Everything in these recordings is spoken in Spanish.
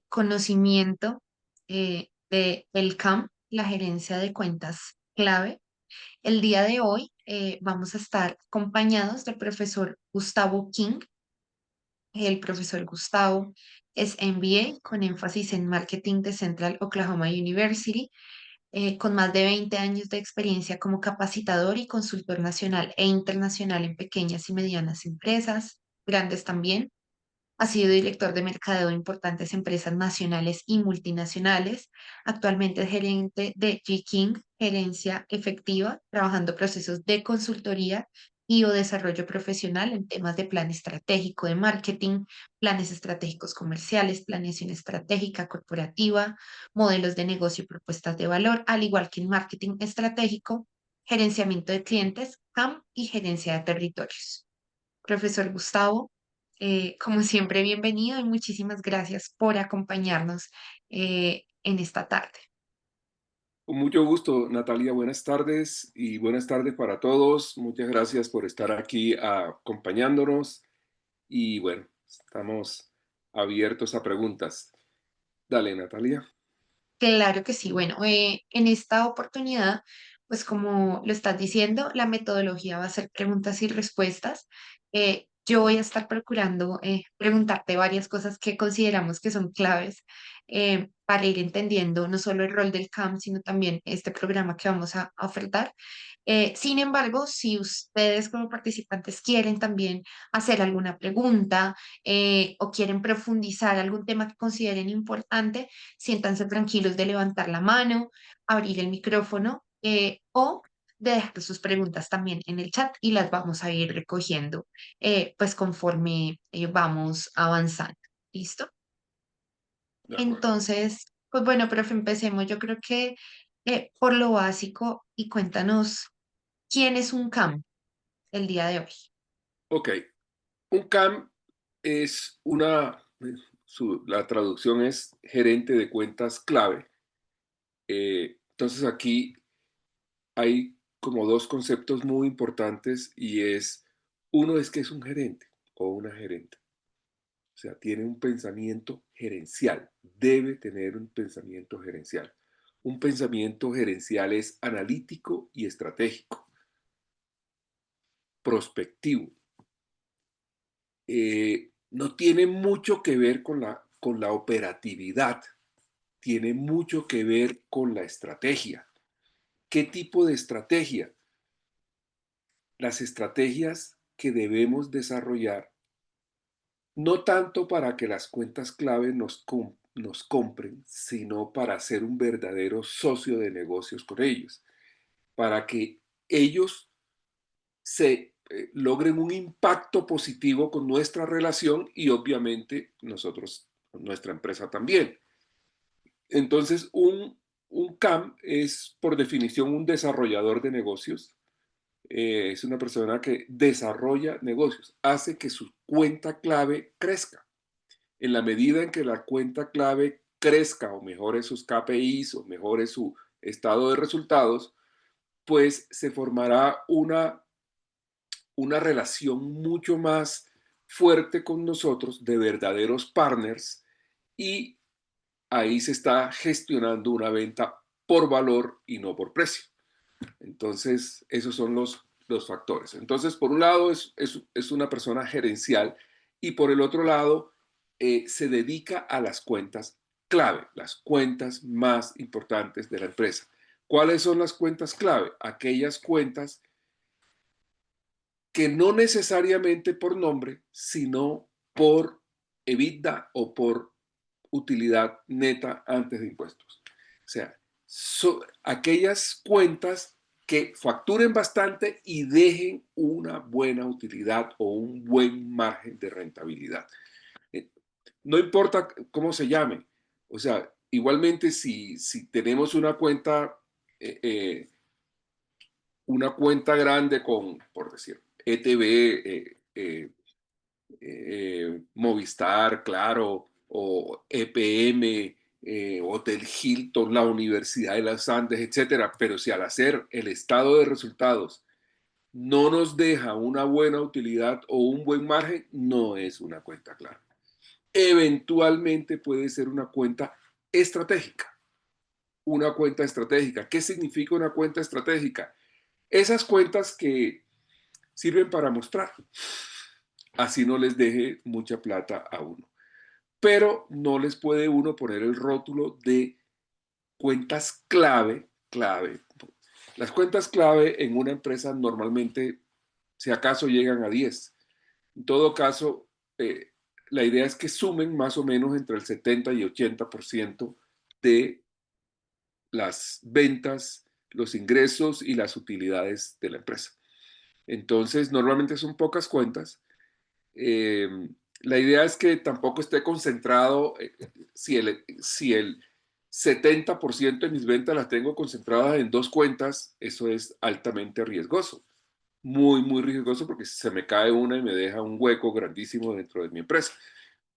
conocimiento de el CAM, la gerencia de cuentas clave. El día de hoy vamos a estar acompañados del profesor Gustavo King. El profesor Gustavo es MBA con énfasis en marketing de Central Oklahoma University, con más de 20 años de experiencia como capacitador y consultor nacional e internacional en pequeñas y medianas empresas, grandes también. Ha sido director de mercadeo de importantes empresas nacionales y multinacionales. Actualmente es gerente de G-King, gerencia efectiva, trabajando procesos de consultoría y o desarrollo profesional en temas de plan estratégico de marketing, planes estratégicos comerciales, planeación estratégica corporativa, modelos de negocio y propuestas de valor, al igual que en marketing estratégico, gerenciamiento de clientes, CAM y gerencia de territorios. Profesor Gustavo, como siempre, bienvenido y muchísimas gracias por acompañarnos en esta tarde. Con mucho gusto, Natalia. Buenas tardes y buenas tardes para todos. Muchas gracias por estar aquí acompañándonos y bueno, estamos abiertos a preguntas. Dale, Natalia. Claro que sí. Bueno, en esta oportunidad, pues como lo estás diciendo, la metodología va a ser preguntas y respuestas. Yo voy a estar procurando preguntarte varias cosas que consideramos que son claves para ir entendiendo no solo el rol del CAM, sino también este programa que vamos a ofertar. Sin embargo, si ustedes como participantes quieren también hacer alguna pregunta o quieren profundizar algún tema que consideren importante, siéntanse tranquilos de levantar la mano, abrir el micrófono o de dejar sus preguntas también en el chat y las vamos a ir recogiendo pues conforme vamos avanzando. ¿Listo? De acuerdo. Entonces, pues bueno, profe, empecemos. Yo creo que por lo básico y cuéntanos quién es un CAM el día de hoy. Ok, un CAM es la traducción es gerente de cuentas clave. Entonces aquí hay como dos conceptos muy importantes y uno es que es un gerente o una gerente. O sea, tiene un pensamiento gerencial, debe tener un pensamiento gerencial. Un pensamiento gerencial es analítico y estratégico, prospectivo. No tiene mucho que ver con la operatividad, tiene mucho que ver con la estrategia. ¿Qué tipo de estrategia? Las estrategias que debemos desarrollar no tanto para que las cuentas clave nos compren, sino para ser un verdadero socio de negocios con ellos, para que ellos logren un impacto positivo con nuestra relación y obviamente nosotros, nuestra empresa también. Entonces, un CAM es por definición un desarrollador de negocios. Es una persona que desarrolla negocios, hace que su cuenta clave crezca. En la medida en que la cuenta clave crezca o mejore sus KPIs o mejore su estado de resultados, pues se formará una relación mucho más fuerte con nosotros de verdaderos partners y ahí se está gestionando una venta por valor y no por precio. Entonces, esos son los factores. Entonces, por un lado es una persona gerencial y por el otro lado se dedica a las cuentas clave, las cuentas más importantes de la empresa. ¿Cuáles son las cuentas clave? Aquellas cuentas que no necesariamente por nombre, sino por EBITDA o por utilidad neta antes de impuestos. O sea, aquellas cuentas que facturen bastante y dejen una buena utilidad o un buen margen de rentabilidad. Eh, No importa cómo se llame. O sea, igualmente si tenemos eh, eh, una cuenta grande con, por decir, ETV, Movistar, Claro, o EPM, Hotel Hilton, la Universidad de los Andes, etcétera. Pero si al hacer el estado de resultados no nos deja una buena utilidad o un buen margen, no es una cuenta clara. eventualmente puede ser una cuenta estratégica. Una cuenta estratégica. ¿Qué significa una cuenta estratégica? Esas cuentas que sirven para mostrar. Así no les deje mucha plata a uno. Pero no les puede uno poner el rótulo de cuentas clave. Las cuentas clave en una empresa normalmente, si acaso, llegan a 10. En todo caso, la idea es que sumen más o menos entre el 70 y 80% de las ventas, los ingresos y las utilidades de la empresa. Entonces, normalmente son pocas cuentas. Eh, la idea es que tampoco esté concentrado, si el 70% de mis ventas las tengo concentradas en dos cuentas, eso es altamente riesgoso. Muy, muy riesgoso porque se me cae una y me deja un hueco grandísimo dentro de mi empresa.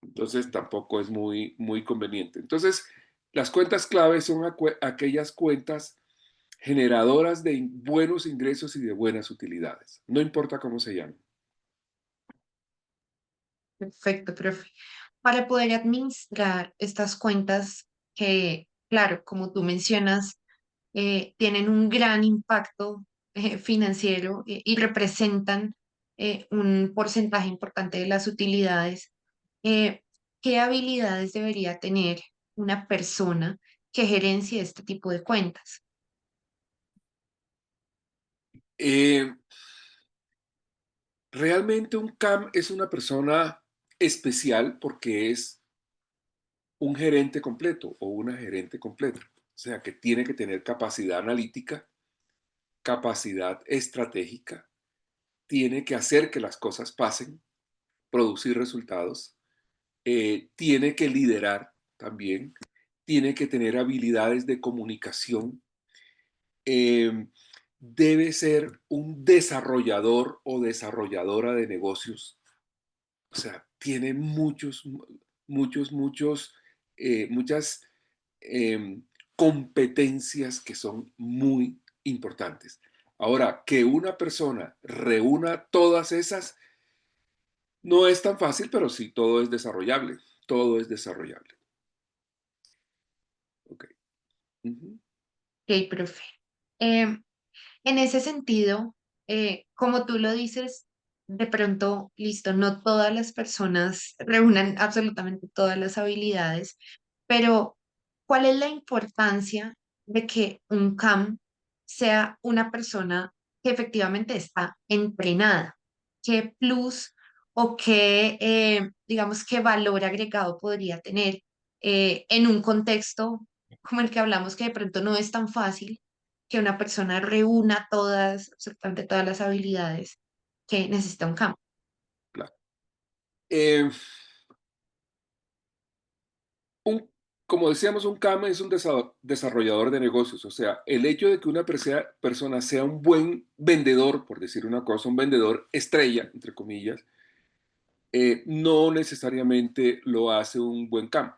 Entonces tampoco es muy, muy conveniente. Entonces, las cuentas clave son aquellas cuentas generadoras de buenos ingresos y de buenas utilidades. No importa cómo se llamen. Perfecto, profe. Para poder administrar estas cuentas que, claro, como tú mencionas, tienen un gran impacto financiero y representan un porcentaje importante de las utilidades, eh, ¿qué habilidades debería tener una persona que gerencie este tipo de cuentas? Eh, Realmente un CAM es una persona especial porque es un gerente completo o una gerente completa. O sea, que tiene que tener capacidad analítica, capacidad estratégica, tiene que hacer que las cosas pasen, producir resultados, tiene que liderar también, tiene que tener habilidades de comunicación, eh, debe ser un desarrollador o desarrolladora de negocios. O sea, tiene muchas competencias que son muy importantes. Ahora, que una persona reúna todas esas no es tan fácil, pero sí, todo es desarrollable. Todo es desarrollable. Ok. Ujú. Ok, profe. En ese sentido, como tú lo dices, de pronto, listo, no todas las personas reúnan absolutamente todas las habilidades, pero ¿cuál es la importancia de que un CAM sea una persona que efectivamente está entrenada? ¿Qué plus o qué, digamos, qué valor agregado podría tener en un contexto como el que hablamos, que de pronto no es tan fácil que una persona reúna todas, absolutamente todas las habilidades que necesita un campo? Claro. Eh, un, Como decíamos, un CAM es un desarrollador de negocios. O sea, el hecho de que una persona sea un buen vendedor, por decir una cosa, un vendedor estrella, entre comillas, no necesariamente lo hace un buen CAM,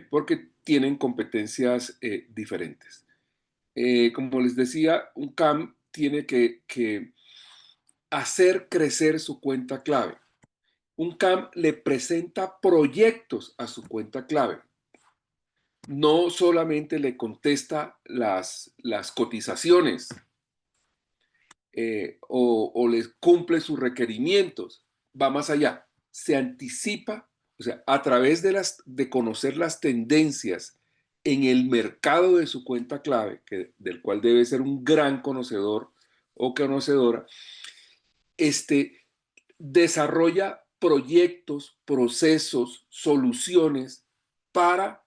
porque tienen competencias diferentes. Como les decía, un CAM tiene que hacer crecer su cuenta clave. Un CAM le presenta proyectos a su cuenta clave. No solamente le contesta las cotizaciones o les cumple sus requerimientos, va más allá, se anticipa, o sea, a través de conocer las tendencias en el mercado de su cuenta clave, del cual debe ser un gran conocedor o conocedora, desarrolla proyectos, procesos, soluciones para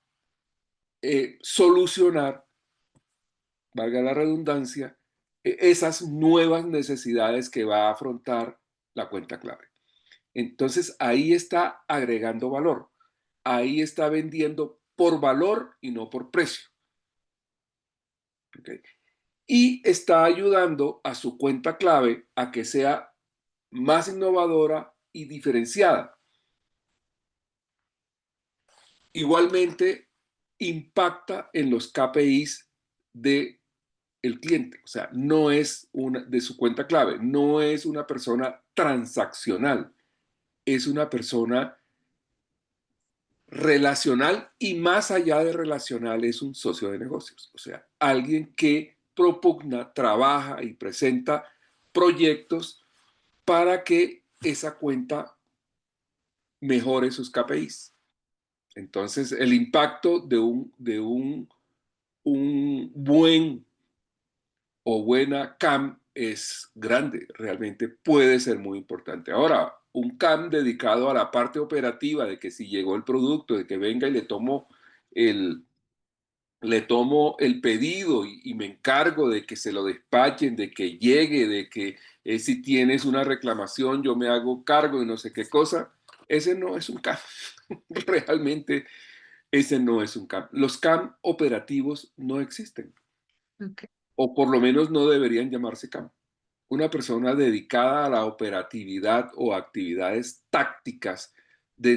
solucionar, valga la redundancia, esas nuevas necesidades que va a afrontar la cuenta clave. Entonces ahí está agregando valor, ahí está vendiendo por valor y no por precio. ¿Okay? Y está ayudando a su cuenta clave a que sea más innovadora y diferenciada. Igualmente impacta en los KPIs de el cliente, o sea, no es una de su cuenta clave, no es una persona transaccional, es una persona relacional y más allá de relacional es un socio de negocios, o sea, alguien que propugna, trabaja y presenta proyectos para que esa cuenta mejore sus KPIs. Entonces, el impacto un buen o buena CAM es grande, realmente puede ser muy importante. Ahora, un CAM dedicado a la parte operativa de que si llegó el producto, de que venga y el, le tomo el pedido y me encargo de que se lo despachen, de que llegue, de que si tienes una reclamación yo me hago cargo y no sé qué cosa, ese no es un CAM. Realmente ese no es un CAM. Los CAM operativos no existen, Ok. o por lo menos no deberían llamarse CAM. Una persona dedicada a la operatividad o actividades tácticas que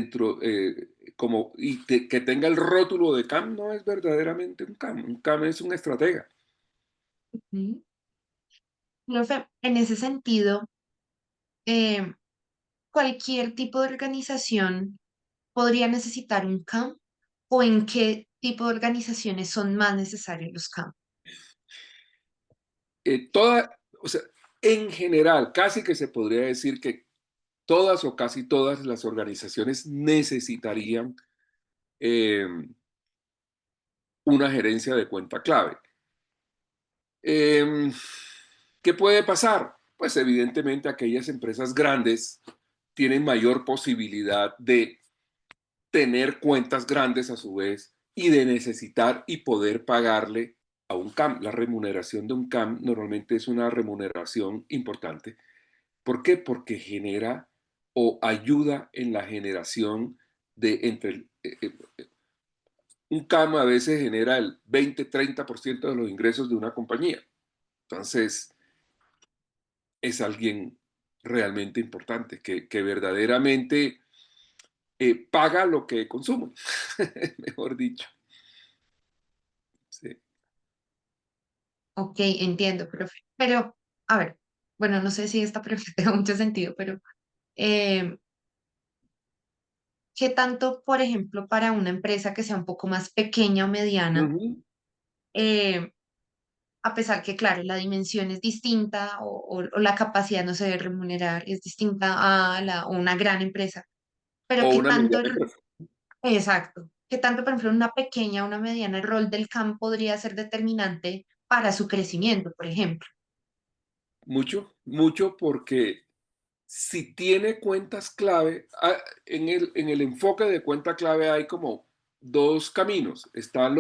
tenga el rótulo de CAM no es verdaderamente un CAM. Un CAM es un estratega. Ujú. Profe, en ese sentido, eh, cualquier tipo de organización podría necesitar un CAM o en qué tipo de organizaciones son más necesarios los CAM. O sea, en general, casi que se podría decir que todas o casi todas las organizaciones necesitarían eh, una gerencia de cuenta clave. Eh, ¿Qué puede pasar? Pues evidentemente aquellas empresas grandes tienen mayor posibilidad de tener cuentas grandes a su vez y de necesitar y poder pagarle a un CAM. La remuneración de un CAM normalmente es una remuneración importante. ¿Por qué? Porque genera o ayuda en la generación de un CAM a veces genera el 20-30% de los ingresos de una compañía. Entonces, es alguien realmente importante, que verdaderamente paga lo que consume, mejor dicho. Sí. Ok, entiendo, profe. Pero, a ver, bueno, no sé si esta pregunta tenga mucho sentido, pero eh, ¿qué tanto, por ejemplo, para una empresa que sea un poco más pequeña o mediana, Ujú. eh, a pesar que, claro, la dimensión es distinta o la capacidad, no sé, de remunerar es distinta a una gran empresa, pero O qué una tanto, mediana empresa. exacto, qué tanto, por ejemplo, una pequeña, una mediana, el rol del CAM podría ser determinante para su crecimiento, por ejemplo. Mucho, mucho porque si tiene cuentas clave, en el enfoque de cuenta clave hay como dos caminos. Están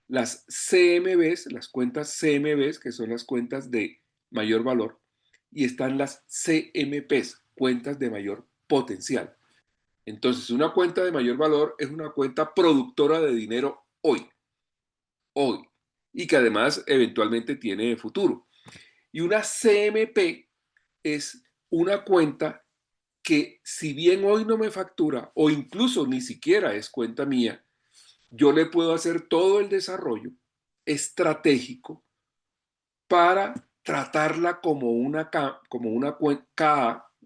las CMBs, las cuentas CMBs, que son las cuentas de mayor valor, y están las CMPs, cuentas de mayor potencial. Entonces, una cuenta de mayor valor es una cuenta productora de dinero hoy, y que además eventualmente tiene futuro. Y una CMP es una cuenta que si bien hoy no me factura o incluso ni siquiera es cuenta mía, yo le puedo hacer todo el desarrollo estratégico para tratarla como una KA,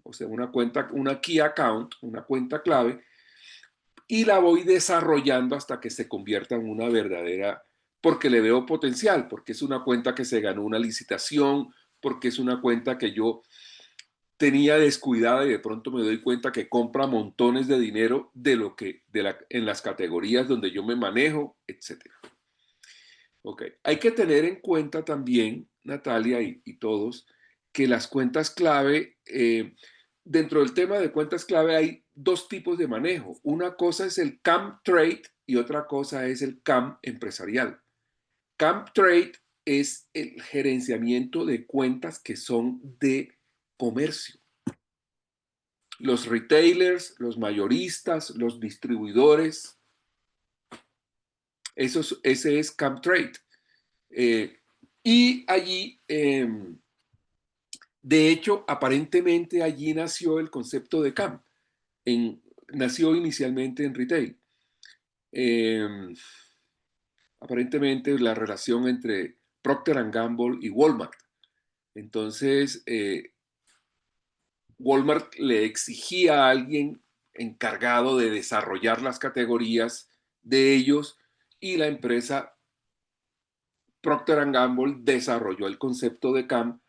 o sea, una cuenta, una key account, una cuenta clave, y la voy desarrollando hasta que se convierta en una verdadera, porque le veo potencial, porque es una cuenta que se ganó una licitación, porque es una cuenta que yo tenía descuidada y de pronto me doy cuenta que compra montones de dinero en las categorías donde yo me manejo, etcétera. Ok, hay que tener en cuenta también, Natalia y todos, que las cuentas clave, dentro del tema de cuentas clave hay dos tipos de manejo. Una cosa es el CAM Trade y otra cosa es el CAM empresarial. CAM Trade es el gerenciamiento de cuentas que son de comercio. Los retailers, los mayoristas, los distribuidores, ese es CAM Trade. Eh, y allí, de hecho, aparentemente allí nació el concepto de CAM. Nació inicialmente en retail. Eh, Aparentemente la relación entre Procter Gamble y Walmart. Entonces, Walmart le exigía a alguien encargado de desarrollar las categorías de ellos y la empresa Procter Gamble desarrolló el concepto de CAM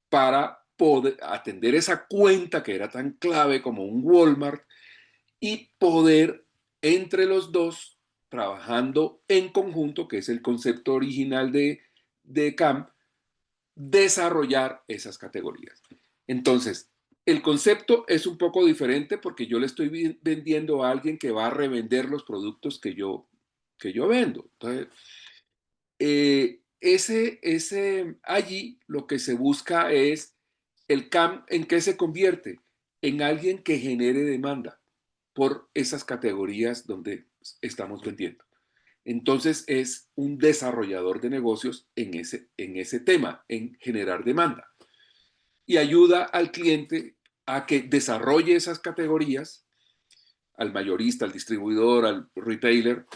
para poder atender esa cuenta que era tan clave como un Walmart y poder entre los dos, trabajando en conjunto, que es el concepto original de CAM, desarrollar esas categorías. Entonces, el concepto es un poco diferente porque yo le estoy vendiendo a alguien que va a revender los productos que yo vendo. Entonces, allí lo que se busca es el CAM, ¿en qué se convierte? En alguien que genere demanda por esas categorías donde estamos vendiendo. Entonces es un desarrollador de negocios en ese tema, en generar demanda. Y ayuda al cliente a que desarrolle esas categorías, al mayorista, al distribuidor, al retailer,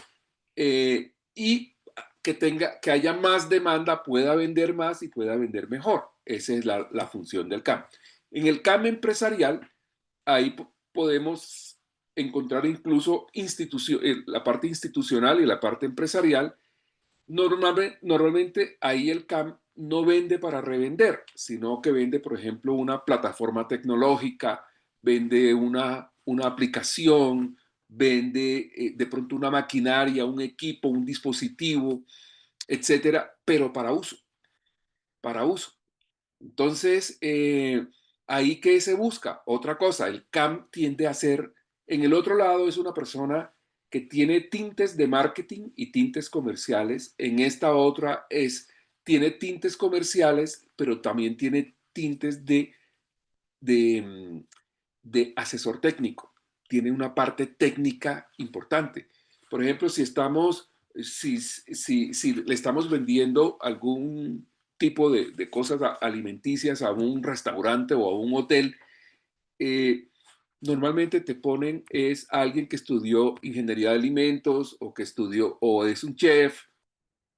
y que haya más demanda, pueda vender más y pueda vender mejor. Esa es la función del CAM. En el CAM empresarial, ahí podemos encontrar incluso la parte institucional y la parte empresarial. Normalmente ahí el CAM no vende para revender, sino que vende, por ejemplo, una plataforma tecnológica, vende una aplicación, vende de pronto una maquinaria, un equipo, un dispositivo, etcétera, pero para uso. Entonces, ahí que se busca otra cosa, el CAM tiende a ser, en el otro lado es una persona que tiene tintes de marketing y tintes comerciales, en esta otra tiene tintes comerciales, pero también tiene tintes de, de asesor técnico, tiene una parte técnica importante. Por ejemplo, si le estamos vendiendo algún tipo de cosas alimenticias a un restaurante o a un hotel, eh, normalmente te ponen es alguien que estudió ingeniería de alimentos o que estudió o es un chef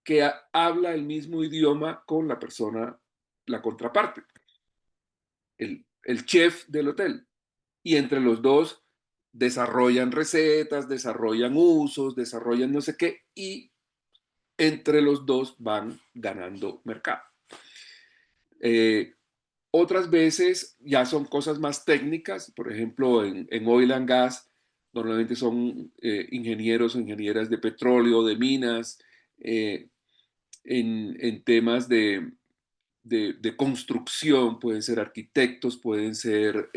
que habla el mismo idioma con la persona, la contraparte, el chef del hotel. Y entre los dos desarrollan recetas, desarrollan usos, desarrollan no sé qué, y entre los dos van ganando mercado. Eh, Otras veces ya son cosas más técnicas, por ejemplo, en oil and gas, normalmente son ingenieros o ingenieras de petróleo, de minas, eh, en temas de construcción, pueden ser arquitectos, pueden ser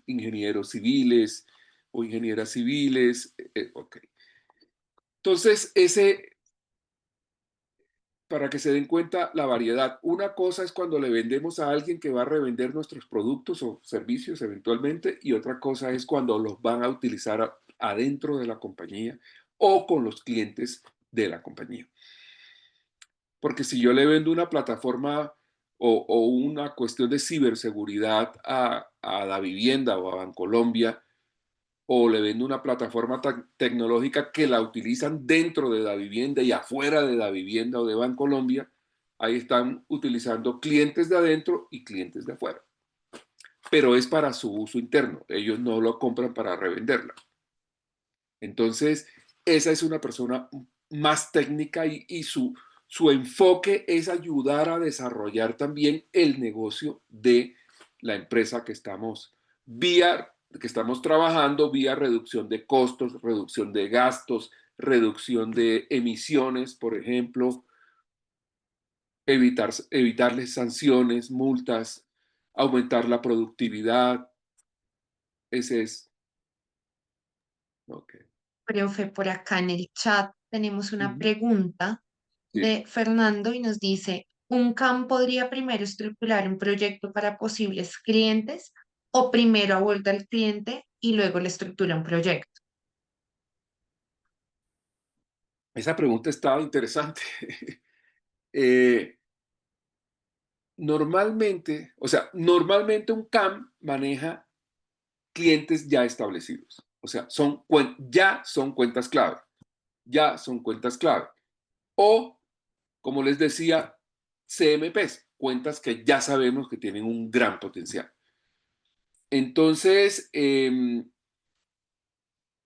ingenieros civiles o ingenieras civiles. Okay. Entonces, para que se den cuenta la variedad, una cosa es cuando le vendemos a alguien que va a revender nuestros productos o servicios eventualmente, y otra cosa es cuando los van a utilizar adentro de la compañía o con los clientes de la compañía. Porque si yo le vendo una plataforma o una cuestión de ciberseguridad a la vivienda o a Bancolombia, o le vendo una plataforma tecnológica que la utilizan dentro de la vivienda y afuera de la vivienda o de Bancolombia, ahí están utilizando clientes de adentro y clientes de afuera. Pero es para su uso interno, ellos no lo compran para revenderla. Entonces, esa es una persona más técnica y su enfoque es ayudar a desarrollar también el negocio de la empresa que estamos trabajando vía reducción de costos, reducción de gastos, reducción de emisiones, por ejemplo, evitarles sanciones, multas, aumentar la productividad. Ese es. Okay. Profe, por acá en el chat tenemos una Ujú. pregunta Sí. de Fernando y nos dice, ¿un CAM podría primero estructurar un proyecto para posibles clientes o primero aborda al cliente y luego le estructura un proyecto? Esa pregunta está interesante. Eh, normalmente un CAM maneja clientes ya establecidos. O sea, ya son cuentas clave. Ya son cuentas clave. O, como les decía, CMPs, cuentas que ya sabemos que tienen un gran potencial. Entonces,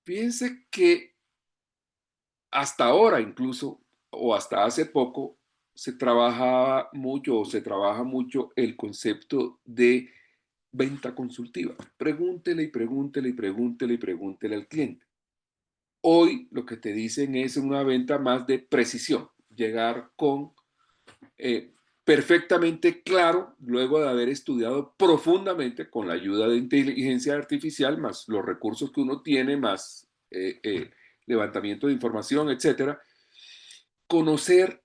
Fíjense que hasta ahora incluso, o hasta hace poco, se trabajaba mucho o se trabaja mucho el concepto de venta consultiva. Pregúntele y pregúntele y pregúntele y pregúntele al cliente. Hoy lo que te dicen es una venta más de precisión, llegar con eh, perfectamente claro, luego de haber estudiado profundamente con la ayuda de inteligencia artificial, más los recursos que uno tiene, más levantamiento de información, etcétera, conocer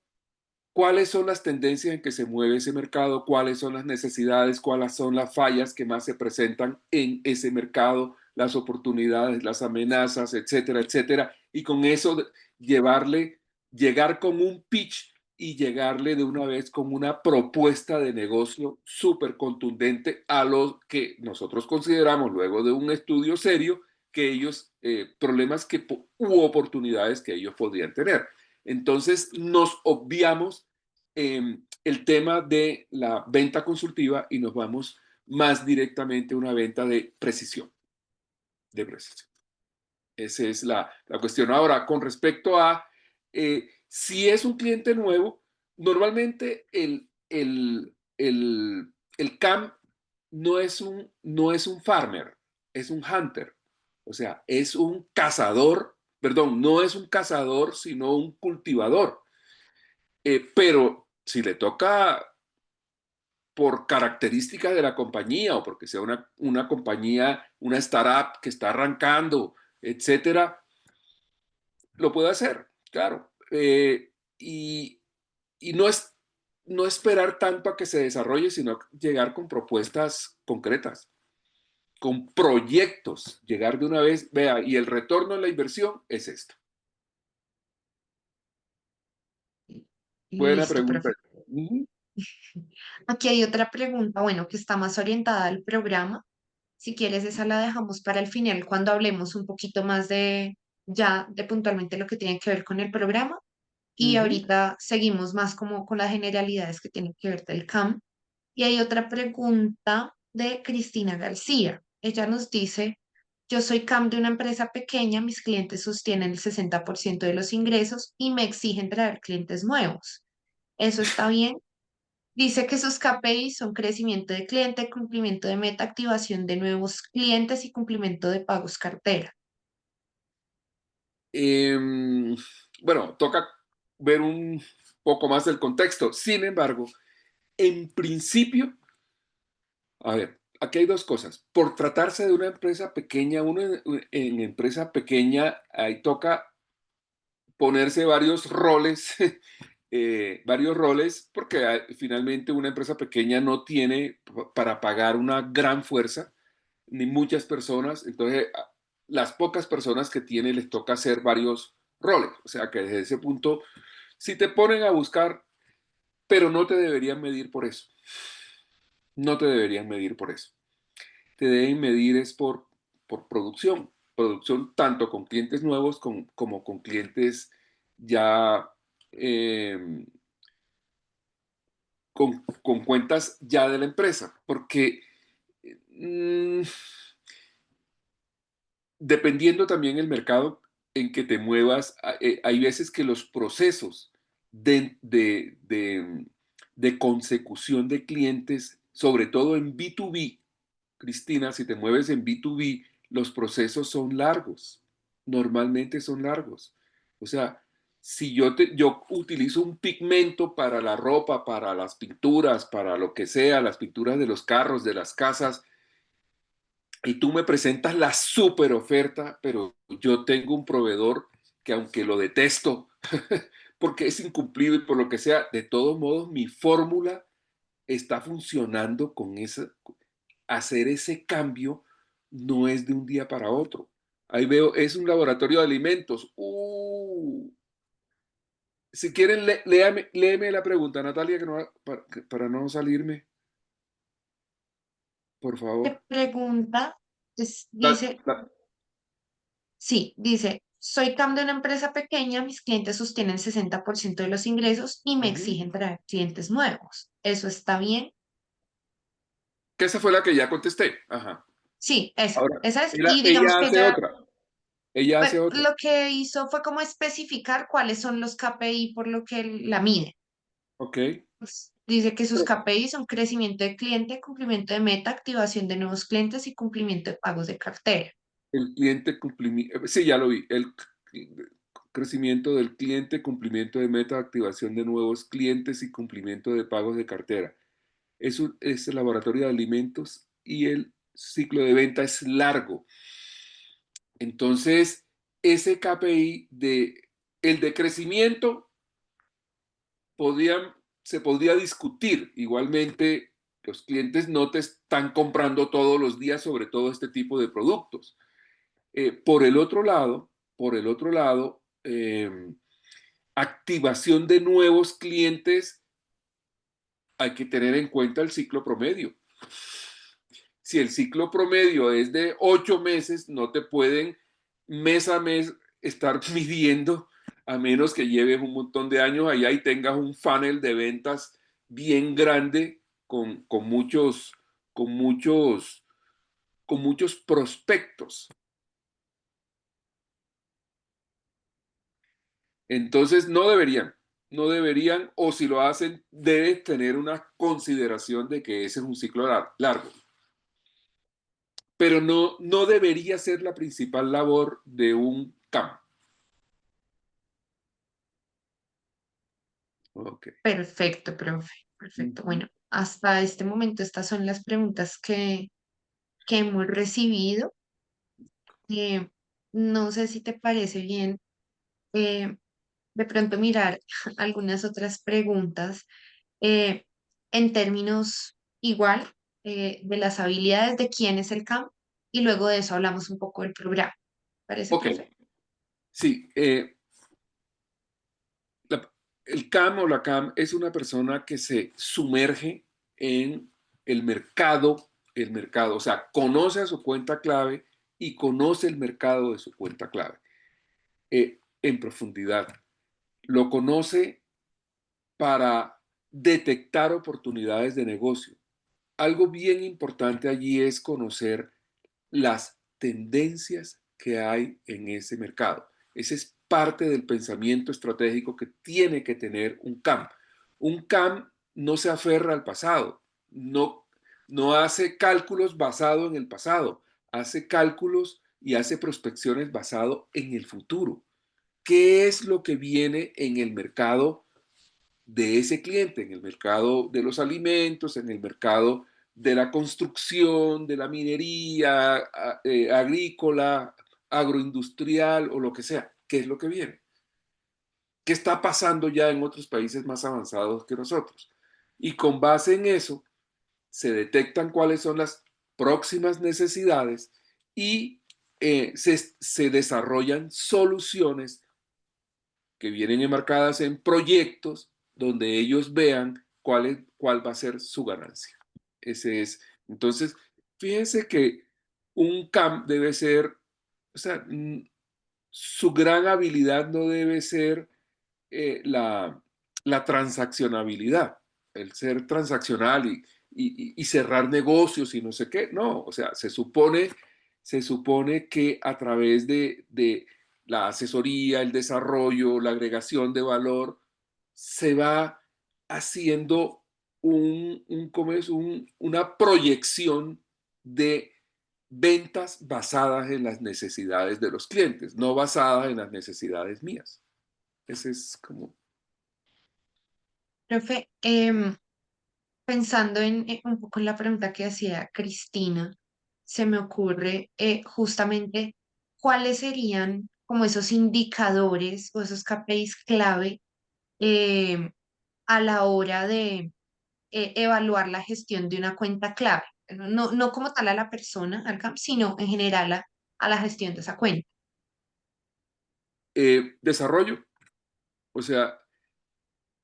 cuáles son las tendencias en que se mueve ese mercado, cuáles son las necesidades, cuáles son las fallas que más se presentan en ese mercado, las oportunidades, las amenazas, etcétera, etcétera. Y con eso llegar con un pitch y llegarle de una vez con una propuesta de negocio súper contundente a lo que nosotros consideramos, luego de un estudio serio, que ellos, problemas u oportunidades que ellos podrían tener. Entonces nos obviamos el tema de la venta consultiva y nos vamos más directamente a una venta de precisión, de precisión. Esa es la cuestión. Ahora, con respecto a si es un cliente nuevo, normalmente el CAM no es un farmer, es un hunter. O sea, es un cazador, perdón, no es un cazador, sino un cultivador. Pero si le toca por características de la compañía o porque sea una compañía, una startup que está arrancando, etcétera, lo puede hacer, claro. Y, y no esperar tanto a que se desarrolle, sino llegar con propuestas concretas, con proyectos, llegar de una vez, vea, y el retorno en la inversión es esto. Buena Listo, pregunta. profe. Aquí hay otra pregunta, bueno, que está más orientada al programa. Si quieres, esa la dejamos para el final cuando hablemos un poquito más de ya de puntualmente lo que tiene que ver con el programa. Y Ujú. ahorita seguimos más como con las generalidades que tienen que ver del CAM. Y hay otra pregunta de Cristina García. Ella nos dice, yo soy CAM de una empresa pequeña, mis clientes sostienen el 60% de los ingresos y me exigen traer clientes nuevos. ¿Eso está bien? Dice que sus KPIs son crecimiento de cliente, cumplimiento de meta, activación de nuevos clientes y cumplimiento de pagos cartera. Em, bueno, toca ver un poco más del contexto. Sin embargo, en principio, a ver, aquí hay dos cosas. Por tratarse de una empresa pequeña, uno en empresa pequeña, ahí toca ponerse varios roles, porque finalmente una empresa pequeña no tiene para pagar una gran fuerza, ni muchas personas, entonces las pocas personas que tiene les toca hacer varios roles, o sea que desde ese punto, si te ponen a buscar, pero no te deberían medir por eso, no te deberían medir por eso, te deben medir es por producción, producción tanto con clientes nuevos como con clientes ya eh, con cuentas ya de la empresa, porque mm, dependiendo también el mercado en que te muevas, hay veces que los procesos de, de, de, de consecución de clientes, sobre todo en B2B, Cristina, si te mueves en B2B, los procesos son largos, normalmente son largos. O sea, si yo utilizo un pigmento para la ropa, para las pinturas, para lo que sea, las pinturas de los carros, de las casas, y tú me presentas la super oferta, pero yo tengo un proveedor que aunque lo detesto, porque es incumplido y por lo que sea, de todos modos mi fórmula está funcionando con hacer ese cambio no es de un día para otro. Ahí veo, es un laboratorio de alimentos. Si quieren, léeme la pregunta, Natalia, que para no salirme, por Te favor. pregunta, dice, La- sí, dice, soy CAM de una empresa pequeña, mis clientes sostienen el 60% de los ingresos y me Ujú. exigen traer clientes nuevos. ¿Eso está bien? Que esa fue la que ya contesté. Ajá. Sí, esa, Ahora, esa es. ella, Y digamos ella que hace ya, otra. Ella Bueno, hace otra. lo que hizo fue como especificar cuáles son los KPI por lo que la mide. Ok. Pues, dice que sus KPI son crecimiento de cliente, cumplimiento de meta, activación de nuevos clientes y cumplimiento de pagos de cartera. El cliente cumplimiento, sí, ya lo vi. El crecimiento del cliente, cumplimiento de meta, activación de nuevos clientes y cumplimiento de pagos de cartera. Es el laboratorio de alimentos y el ciclo de venta es largo. Entonces, ese KPI el de crecimiento se podría discutir. Igualmente, los clientes no te están comprando todos los días sobre todo este tipo de productos. Por el otro lado, activación de nuevos clientes, hay que tener en cuenta el ciclo promedio. Si el ciclo promedio es de 8 meses, no te pueden mes a mes estar midiendo, a menos que lleves un montón de años allá y tengas un funnel de ventas bien grande con con muchos, con muchos prospectos. Entonces, no deberían, o si lo hacen, debes tener una consideración de que ese es un ciclo largo. Pero no debería ser la principal labor de un CAM. Ok. Perfecto, profe. Perfecto. Ujú. Bueno, hasta este momento estas son las preguntas que hemos recibido. Eh, no sé si te parece bien eh, de pronto mirar algunas otras preguntas eh, en términos igual de las habilidades de quién es el CAM y luego de eso hablamos un poco del programa. ¿Parece, Ok, profe? sí. la- el CAM o la CAM es una persona que se sumerge en el mercado, o sea, conoce a su cuenta clave y conoce el mercado de su cuenta clave en profundidad. Lo conoce para detectar oportunidades de negocio. Algo bien importante allí es conocer las tendencias que hay en ese mercado. Ese es parte del pensamiento estratégico que tiene que tener un CAM. Un CAM no se aferra al pasado, no hace cálculos basado en el pasado, hace cálculos y hace prospecciones basado en el futuro. ¿Qué es lo que viene en el mercado de ese cliente, en el mercado de los alimentos, en el mercado de la construcción, de la minería, agrícola, agroindustrial o lo que sea? ¿Qué es lo que viene? ¿Qué está pasando ya en otros países más avanzados que nosotros? Y con base en eso, se detectan cuáles son las próximas necesidades y se desarrollan soluciones que vienen enmarcadas en proyectos donde ellos vean cuál va a ser su ganancia. Ese es. Entonces, fíjense que un CAM debe ser, o sea, su gran habilidad no debe ser la transaccionabilidad, el ser transaccional y cerrar negocios y no sé qué. No, o sea, se supone que a través de la asesoría, el desarrollo, la agregación de valor, se va haciendo ¿cómo es? Una proyección de ventas basadas en las necesidades de los clientes, no basadas en las necesidades mías. Ese es como. Profe, pensando en un poco en la pregunta que hacía Cristina, se me ocurre justamente cuáles serían como esos indicadores o esos KPIs clave eh, a la hora de evaluar la gestión de una cuenta clave. No, no como tal a la persona, al CAM, sino en general a la gestión de esa cuenta. Desarrollo, o sea,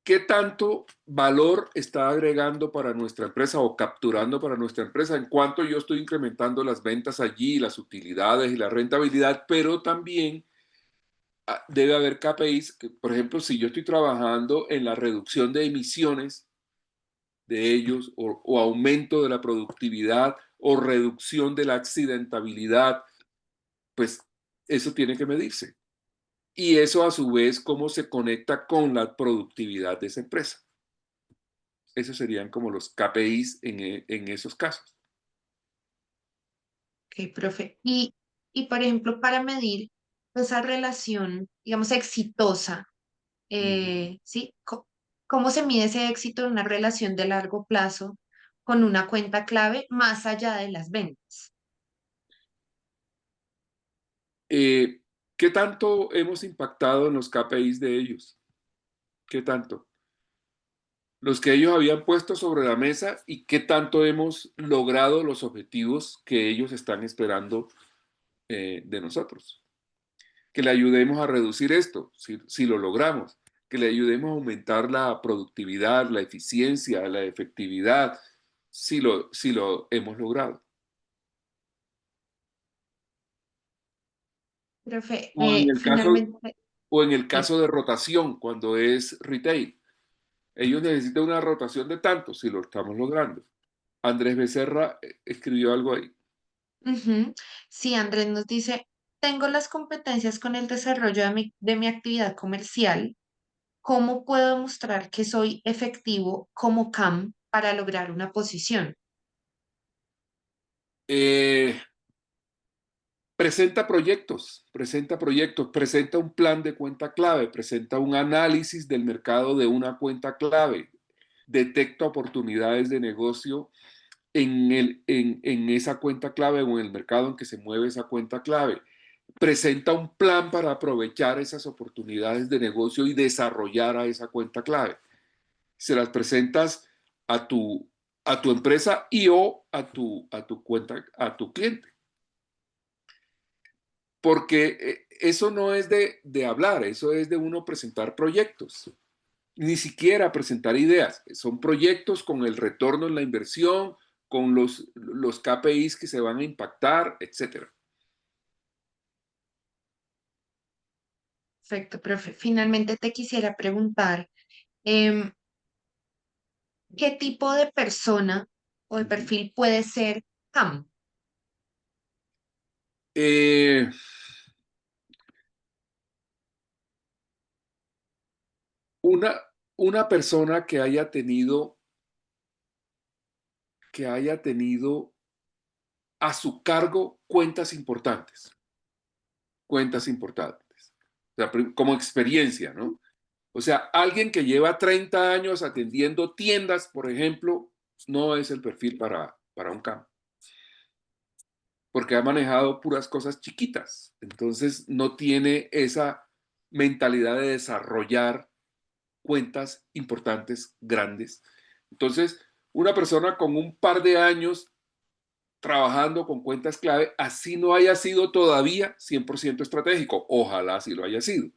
¿qué tanto valor está agregando para nuestra empresa o capturando para nuestra empresa en cuanto yo estoy incrementando las ventas allí, las utilidades y la rentabilidad? Pero también debe haber KPIs que, por ejemplo, si yo estoy trabajando en la reducción de emisiones de ellos o aumento de la productividad o reducción de la accidentabilidad, pues eso tiene que medirse. Y eso a su vez, cómo se conecta con la productividad de esa empresa. Esos serían como los KPIs en esos casos. Ok, profe. Por ejemplo, para medir esa relación, digamos, exitosa, Ujú. ¿sí? ¿Cómo se mide ese éxito en una relación de largo plazo con una cuenta clave más allá de las ventas? Eh, ¿Qué tanto hemos impactado en los KPIs de ellos? ¿Qué tanto? Los que ellos habían puesto sobre la mesa y qué tanto hemos logrado los objetivos que ellos están esperando de nosotros. Que le ayudemos a reducir esto, si lo logramos, que le ayudemos a aumentar la productividad, la eficiencia, la efectividad, si lo hemos logrado. Profe, O en el caso, finalmente, o en el sí. caso de rotación, cuando es retail. Ellos necesitan una rotación de tanto, si lo estamos logrando. Andrés Becerra escribió algo ahí. Ujú. Sí, Andrés nos dice, tengo las competencias con el desarrollo de mi actividad comercial. ¿Cómo puedo demostrar que soy efectivo como CAM para lograr una posición? Eh, presenta proyectos, presenta un plan de cuenta clave, presenta un análisis del mercado de una cuenta clave, detecta oportunidades de negocio en esa cuenta clave o en el mercado en que se mueve esa cuenta clave. Presenta un plan para aprovechar esas oportunidades de negocio y desarrollar a esa cuenta clave. Se las presentas a tu empresa y o a tu cuenta, a tu cliente. Porque eso no es de hablar, eso es de uno presentar proyectos. Ni siquiera presentar ideas, son proyectos con el retorno en la inversión, con los KPIs que se van a impactar, etcétera. Perfecto, profe. Finalmente te quisiera preguntar, em, ¿qué tipo de persona o de Uh-huh. perfil puede ser CAM? eh, una, una persona que haya tenido a su cargo cuentas importantes, o sea, como experiencia, ¿no? O sea, alguien que lleva 30 años atendiendo tiendas, por ejemplo, no es el perfil para un campo, porque ha manejado puras cosas chiquitas. Entonces, no tiene esa mentalidad de desarrollar cuentas importantes, grandes. Entonces, una persona con un par de años trabajando con cuentas clave, así no haya sido todavía 100% estratégico. Ojalá sí lo haya sido.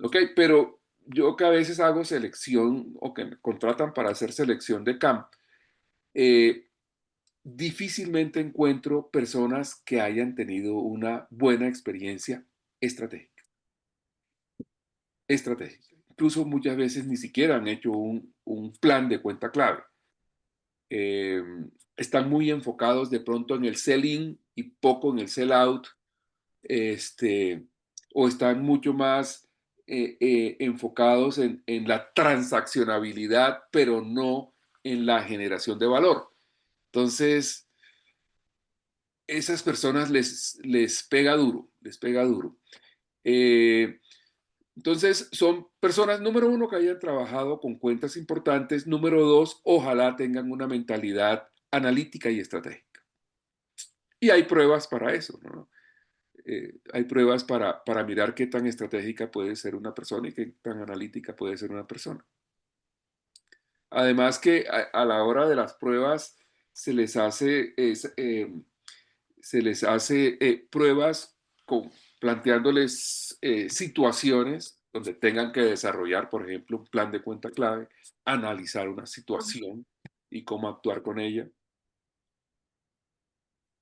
¿Ok? Pero yo que a veces hago selección o que me contratan para hacer selección de camp, eh, difícilmente encuentro personas que hayan tenido una buena experiencia estratégica. Estratégica. Incluso muchas veces ni siquiera han hecho un plan de cuenta clave. Eh, Están muy enfocados de pronto en el sell-in y poco en el sell-out, este, o están mucho más enfocados en la transaccionabilidad, pero no en la generación de valor. Entonces, esas personas les pega duro, les pega duro. Eh, entonces, son personas, número uno, que hayan trabajado con cuentas importantes, número dos, ojalá tengan una mentalidad analítica y estratégica. Y hay pruebas para eso, ¿no? Hay pruebas para mirar qué tan estratégica puede ser una persona y qué tan analítica puede ser una persona. Además que a la hora de las pruebas se les hace, pruebas planteándoles situaciones donde tengan que desarrollar, por ejemplo, un plan de cuenta clave, analizar una situación y cómo actuar con ella.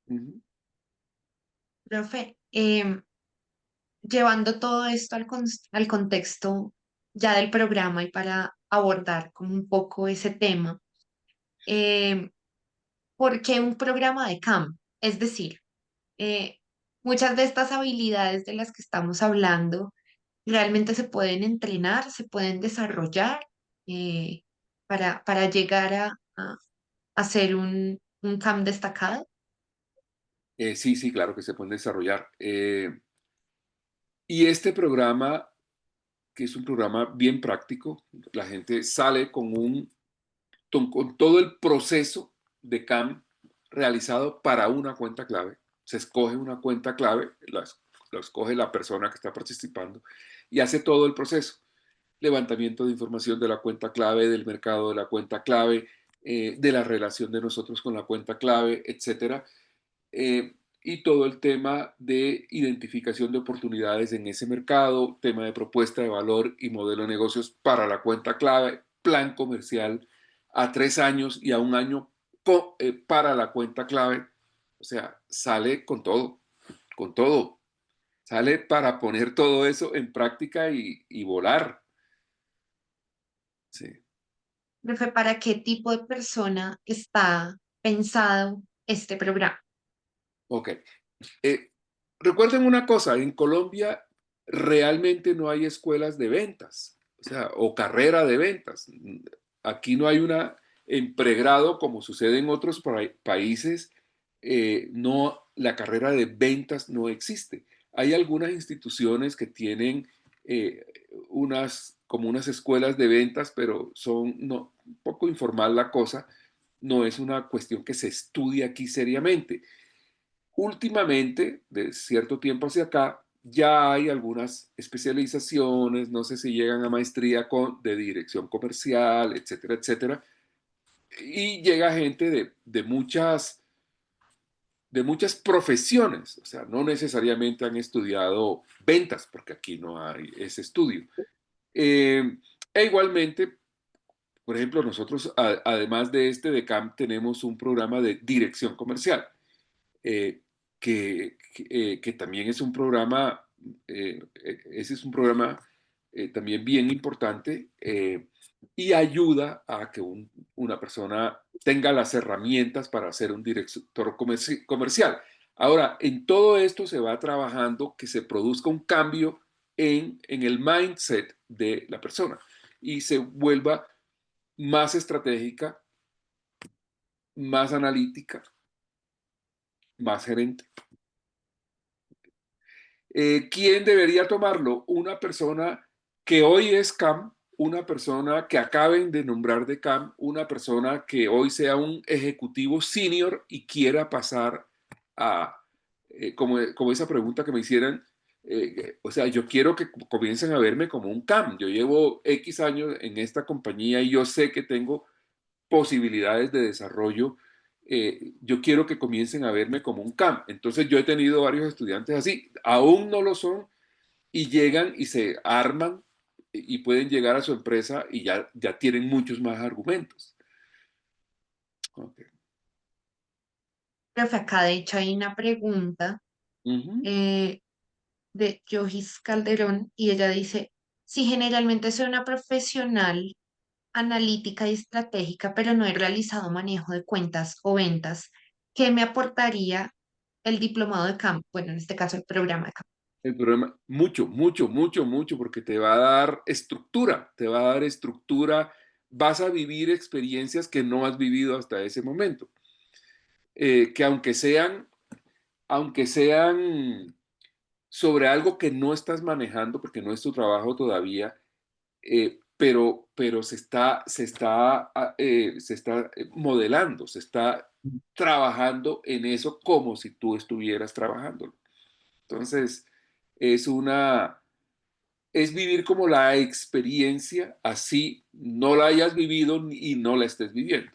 Ujú. Profe, llevando todo esto al contexto ya del programa y para abordar como un poco ese tema, em, ¿por qué un programa de CAM? Es decir, muchas de estas habilidades de las que estamos hablando realmente se pueden entrenar, se pueden desarrollar eh, para llegar a ser un CAM destacado. Sí, sí, claro que se pueden desarrollar. Y este programa, que es un programa bien práctico, la gente sale con todo el proceso de CAM realizado para una cuenta clave. Se escoge una cuenta clave, lo escoge la persona que está participando y hace todo el proceso. Levantamiento de información de la cuenta clave, del mercado de la cuenta clave, de la relación de nosotros con la cuenta clave, etcétera. Y todo el tema de identificación de oportunidades en ese mercado, tema de propuesta de valor y modelo de negocios para la cuenta clave, plan comercial a 3 años y a un año para la cuenta clave. O sea, sale con todo. Sale para poner todo eso en práctica y volar. Sí. Profe, ¿para qué tipo de persona está pensado este programa? Ok. Eh, Recuerden una cosa, en Colombia realmente no hay escuelas de ventas, o sea, o carrera de ventas. Aquí no hay una en pregrado como sucede en otros países, no, la carrera de ventas no existe. Hay algunas instituciones que tienen eh, como unas escuelas de ventas, pero son no, un poco informal la cosa, no es una cuestión que se estudie aquí seriamente. Últimamente, de cierto tiempo hacia acá, ya hay algunas especializaciones, no sé si llegan a maestría de dirección comercial, etcétera, etcétera, y llega gente de muchas profesiones, o sea, no necesariamente han estudiado ventas, porque aquí no hay ese estudio. Eh, E igualmente, por ejemplo, nosotros, además de este de CAM, tenemos un programa de dirección comercial eh, que también es un programa, ese es un programa también bien importante y ayuda a que una persona tenga las herramientas para ser un director comercial. Ahora, en todo esto se va trabajando que se produzca un cambio en el mindset de la persona y se vuelva más estratégica, más analítica, más gerente. ¿Quién debería tomarlo? Una persona que hoy es CAM, una persona que acaben de nombrar de CAM, una persona que hoy sea un ejecutivo senior y quiera pasar a, como esa pregunta que me hicieran, o sea, yo quiero que comiencen a verme como un CAM. Yo llevo X años en esta compañía y yo sé que tengo posibilidades de desarrollo, yo quiero que comiencen a verme como un CAM. Entonces yo he tenido varios estudiantes así, aún no lo son y llegan y se arman y pueden llegar a su empresa y ya tienen muchos más argumentos. Okay. Profe, acá de hecho hay una pregunta Ujú. eh, de Yojis Calderón y ella dice, si generalmente soy una profesional analítica y estratégica, pero no he realizado manejo de cuentas o ventas, ¿qué me aportaría el diplomado de campo? Bueno, en este caso el programa de campo. El problema, mucho, mucho, mucho, mucho, porque te va a dar estructura, vas a vivir experiencias que no has vivido hasta ese momento, que aunque sean sobre algo que no estás manejando porque no es tu trabajo todavía, pero se está modelando, se está trabajando en eso como si tú estuvieras trabajando. Entonces, es es vivir como la experiencia, así no la hayas vivido y no la estés viviendo.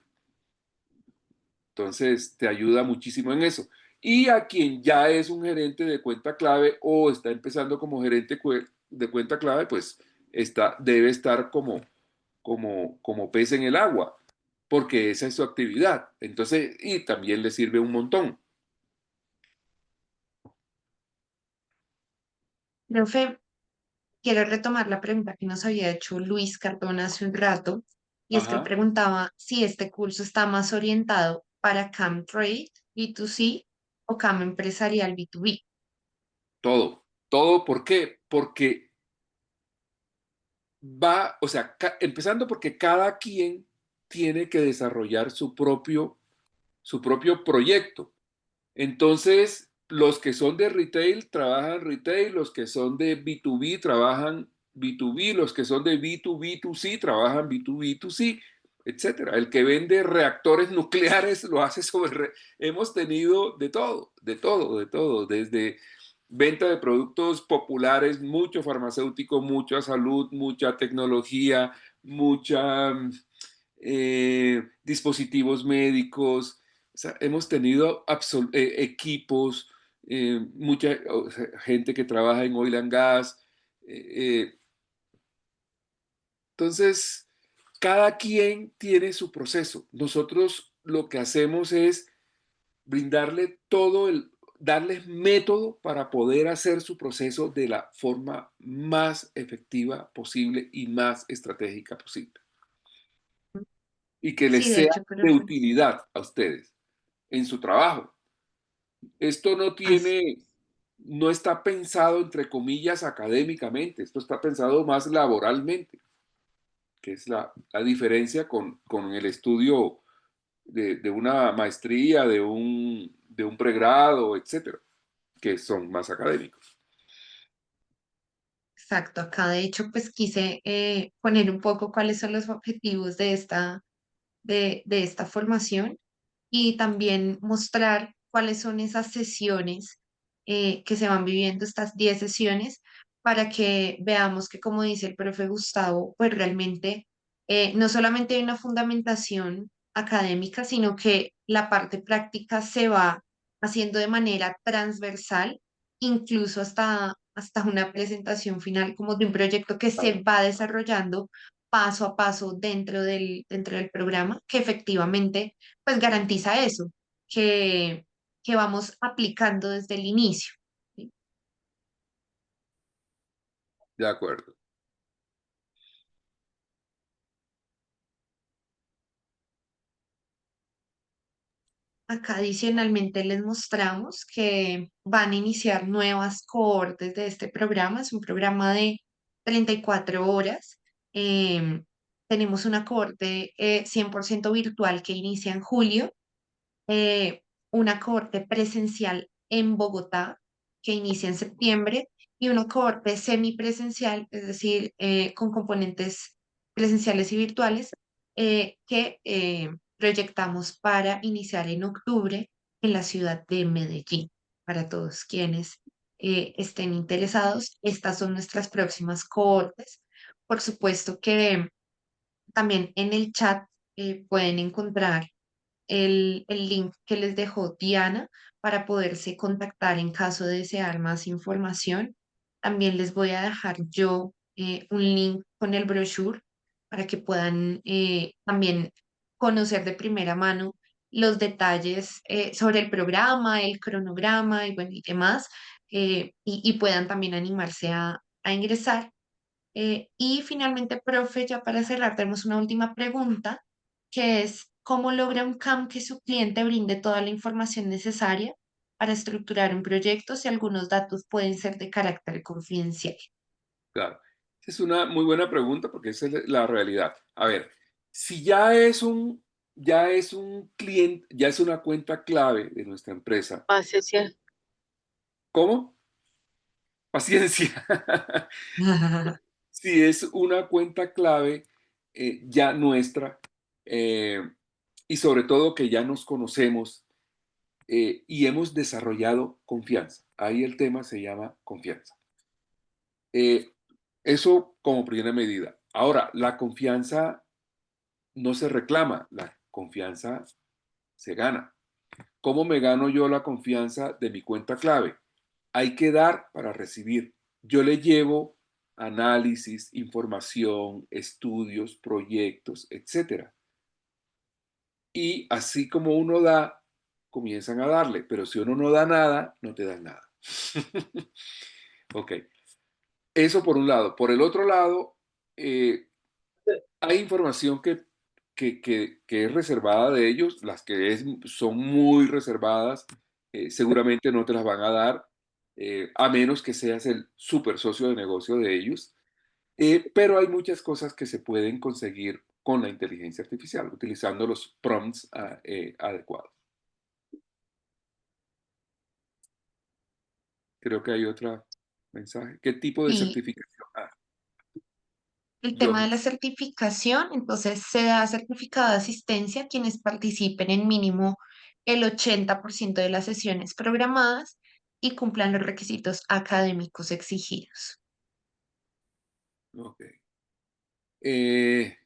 Entonces, te ayuda muchísimo en eso. Y a quien ya es un gerente de cuenta clave o está empezando como gerente de cuenta clave, pues debe estar como pez en el agua, porque esa es su actividad. Entonces, y también le sirve un montón. Profe, quiero retomar la pregunta que nos había hecho Luis Cardona hace un rato, y es que él Ajá. preguntaba si este curso está más orientado para CAM Trade B2C o CAM Empresarial B2B. todo, ¿por qué? Porque o sea, empezando porque cada quien tiene que desarrollar su propio proyecto. Entonces, los que son de retail trabajan retail, los que son de B2B trabajan B2B, los que son de B2B2C trabajan B2B2C, etcétera. El que vende reactores nucleares lo hace Hemos tenido de todo, de todo, de todo, desde venta de productos populares, mucho farmacéutico, mucha salud, mucha tecnología, mucha dispositivos médicos. O sea, hemos tenido equipos, mucha gente que trabaja en oil and gas. eh, eh, entonces, cada quien tiene su proceso. Nosotros lo que hacemos es brindarle darles método para poder hacer su proceso de la forma más efectiva posible y más estratégica posible. Y que les Sí, de sea hecho, de profe. utilidad a ustedes en su trabajo. Esto Así. no está pensado entre comillas académicamente, esto está pensado más laboralmente, que es la diferencia con el estudio de una maestría, de un pregrado, etcétera, que son más académicos. Exacto, acá de hecho pues quise poner un poco cuáles son los objetivos de esta formación y también mostrar cuáles son esas sesiones que se van viviendo, estas 10 sesiones, para que veamos que, como dice el profe Gustavo, pues realmente no solamente hay una fundamentación académica, sino que la parte práctica se va haciendo de manera transversal, incluso hasta una presentación final como de un proyecto que se Claro. va desarrollando paso a paso dentro del programa, que efectivamente pues garantiza eso, que, que vamos aplicando desde el inicio. ¿Sí? De acuerdo. Acá adicionalmente les mostramos que van a iniciar nuevas cohortes de este programa. Es un programa de 34 horas. Em, Tenemos una cohorte 100% virtual que inicia en julio, eh, una cohorte presencial en Bogotá que inicia en septiembre y una cohorte semipresencial, es decir, con componentes presenciales y virtuales, que proyectamos para iniciar en octubre en la ciudad de Medellín. Para todos quienes estén interesados, estas son nuestras próximas cohortes. Por supuesto que también en el chat pueden encontrar el link que les dejó Diana para poderse contactar en caso de desear más información. También les voy a dejar yo un link con el brochure para que puedan también conocer de primera mano los detalles sobre el programa, el cronograma y, bueno, y demás, y puedan también animarse a ingresar. Y finalmente, profe, ya para cerrar, tenemos una última pregunta, que es, ¿cómo logra un CAM que su cliente brinde toda la información necesaria para estructurar un proyecto si algunos datos pueden ser de carácter confidencial? Claro. Esa es una muy buena pregunta porque esa es la realidad. A ver, si ya es un cliente, ya es una cuenta clave de nuestra empresa. Paciencia. ¿Cómo? Paciencia. Si es una cuenta clave ya nuestra eh, y sobre todo que ya nos conocemos y hemos desarrollado confianza. Ahí el tema se llama confianza. Eh, Eso como primera medida. Ahora, la confianza no se reclama, la confianza se gana. ¿Cómo me gano yo la confianza de mi cuenta clave? Hay que dar para recibir. Yo le llevo análisis, información, estudios, proyectos, etcétera. Y así como uno da, comienzan a darle, pero si uno no da nada, no te dan nada. Ok, eso por un lado. Por el otro lado, eh, hay información que es reservada de ellos, las que son muy reservadas, seguramente no te las van a dar. a menos que seas el super socio de negocio de ellos. Pero hay muchas cosas que se pueden conseguir con la inteligencia artificial, utilizando los prompts adecuados. Creo que hay otro mensaje. ¿Qué tipo de Y certificación? el tema de la Jovis. certificación, entonces se da certificado de asistencia a quienes participen en mínimo el 80% de las sesiones programadas y cumplan los requisitos académicos exigidos. Ok. Eh,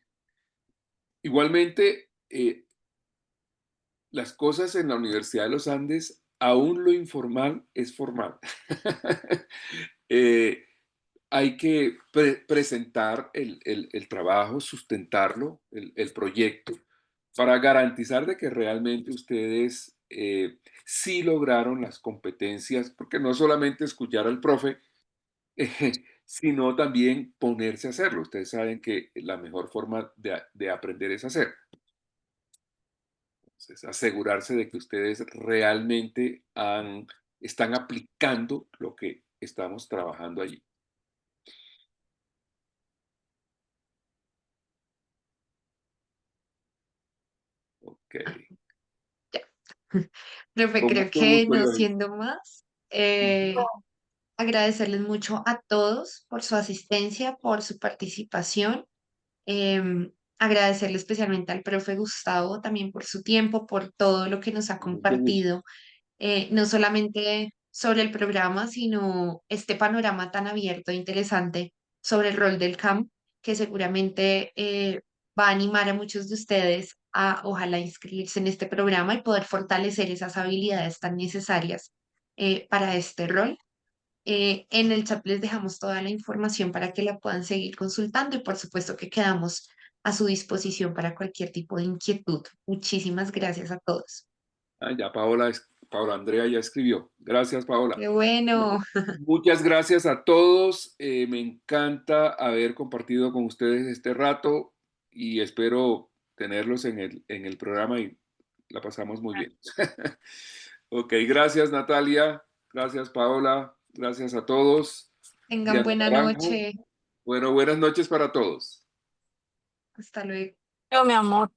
igualmente, las cosas en la Universidad de los Andes, aún lo informal es formal. Eh, hay que presentar el trabajo, sustentarlo, el proyecto, para garantizar de que realmente ustedes sí lograron las competencias, porque no solamente escuchar al profe, sino también ponerse a hacerlo. Ustedes saben que la mejor forma de aprender es hacer. Entonces, asegurarse de que ustedes realmente están aplicando lo que estamos trabajando allí. Ok. Ya. Profe, Con creo mucho que gusto, no Leonis. siendo más, Ujú. agradecerles mucho a todos por su asistencia, por su participación. Agradecerle especialmente al profe Gustavo también por su tiempo, por todo lo que nos ha Con mucho gusto. compartido, no solamente sobre el programa, sino este panorama tan abierto e interesante sobre el rol del camp, que seguramente va a animar a muchos de ustedes a ojalá inscribirse en este programa y poder fortalecer esas habilidades tan necesarias para este rol. En el chat les dejamos toda la información para que la puedan seguir consultando y por supuesto que quedamos a su disposición para cualquier tipo de inquietud. Muchísimas gracias a todos. Ah, ya Paola Andrea ya escribió. Gracias, Paola. Qué bueno. Bueno, muchas gracias a todos. Me encanta haber compartido con ustedes este rato y espero tenerlos en el programa y la pasamos muy bien. Ok, gracias Natalia, gracias Paola, gracias a todos. Tengan Diana buena Naranjo. noche. Bueno, buenas noches para todos. Hasta luego. Yo, mi amor.